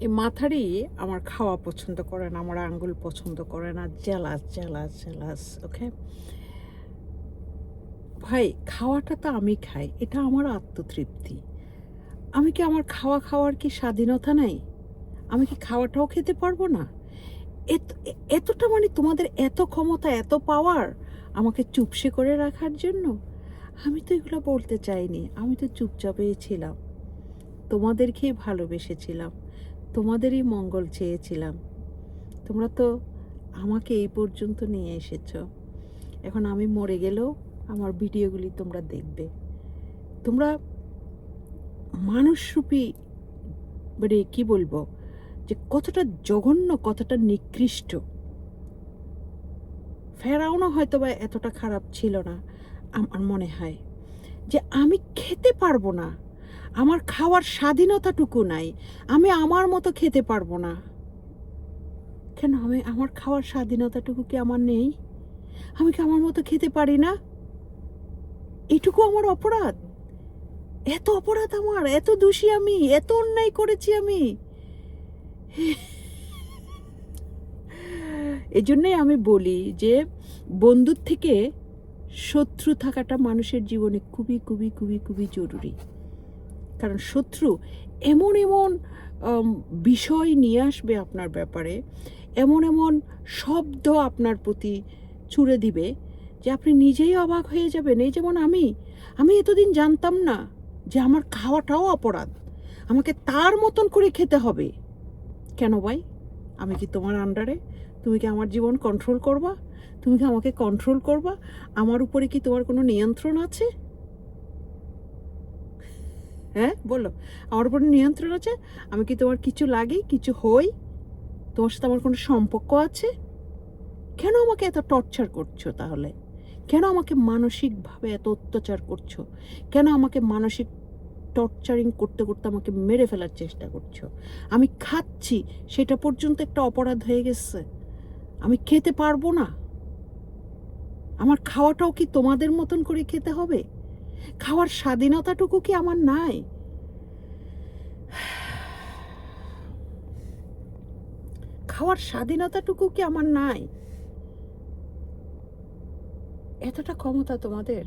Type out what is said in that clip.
এই মাথারি আমার খাওয়া পছন্দ করে না, আমার আঙ্গুল পছন্দ করে না, জেলাস জেলাস জেলাস। ওকে ভাই, খাওয়াটা তো আমি খাই, এটা আমার আত্মতৃপ্তি। আমি কি আমার খাওয়ার কি স্বাধীনতা নাই? আমি কি খাওয়াটাও খেতে পারবো না? এতটা মানে তোমাদের এত ক্ষমতা, এত পাওয়ার আমাকে চুপসে করে রাখার জন্য? আমি তো এগুলো বলতে চাইনি, আমি তো চুপচাপই ছিলাম, তোমাদেরকেই ভালোবেসেছিলাম, তোমাদেরই মঙ্গল চেয়েছিলাম। তোমরা তো আমাকে এই পর্যন্ত নিয়ে এসেছো। এখন আমি মরে গেলেও আমার ভিডিওগুলি তোমরা দেখবে। তোমরা মানুষরূপী, মানে কি বলবো, যে কতটা জঘন্য, কতটা নিকৃষ্ট। ফেরাউনও হয়তো বা এতটা খারাপ ছিল না আমার মনে হয়। যে আমি খেতে পারবো না, আমার খাওয়ার স্বাধীনতাটুকু নাই, আমি আমার মতো খেতে পারবো না। কেন আমি আমার খাওয়ার স্বাধীনতাটুকু কি আমার নেই? আমি কি আমার মতো খেতে পারি না? এটুকু আমার অপরাধ? এত অপরাধ আমার, এত দোষী আমি, এত অন্যায় করেছি আমি? এজন্যই আমি বলি যে বন্ধুর থেকে শত্রু থাকাটা মানুষের জীবনে খুবই খুবই খুবই খুবই জরুরি। কারণ শত্রু এমন এমন বিষয় নিয়ে আসবে আপনার ব্যাপারে, এমন এমন শব্দ আপনার প্রতি ছুড়ে দিবে যে আপনি নিজেই অবাক হয়ে যাবেন। এই যেমন আমি এতদিন জানতাম না যে আমার খাওয়াটাও অপরাধ, আমাকে তার মতন করে খেতে হবে। কেন ভাই? আমি কি তোমার আন্ডারে? তুমি কি আমার জীবন কন্ট্রোল করবা? তুমি কি আমাকে কন্ট্রোল করবা? আমার উপরে কি তোমার কোনো নিয়ন্ত্রণ আছে? হ্যাঁ বলো, আমার উপরে নিয়ন্ত্রণ আছে? আমি কি তোমার কিছু লাগি, কিছু হই? তোমার সাথে আমার কোনো সম্পর্ক আছে? কেন আমাকে এত টর্চার করছো তাহলে? কেন আমাকে মানসিকভাবে এত অত্যাচার করছো? কেন আমাকে মানসিক টর্চারিং করতে করতে আমাকে মেরে ফেলার চেষ্টা করছো? আমি খাচ্ছি, সেটা পর্যন্ত একটা অপরাধ হয়ে গেছে। আমি খেতে পারবো না, আমার খাওয়াটাও কি তোমাদের মতন করে খেতে হবে? খাওয়ার স্বাধীনতাটুকু কি আমার নাই? খাওয়ার স্বাধীনতাটুকু কি আমার নাই? এতটা ক্ষমতা তোমাদের?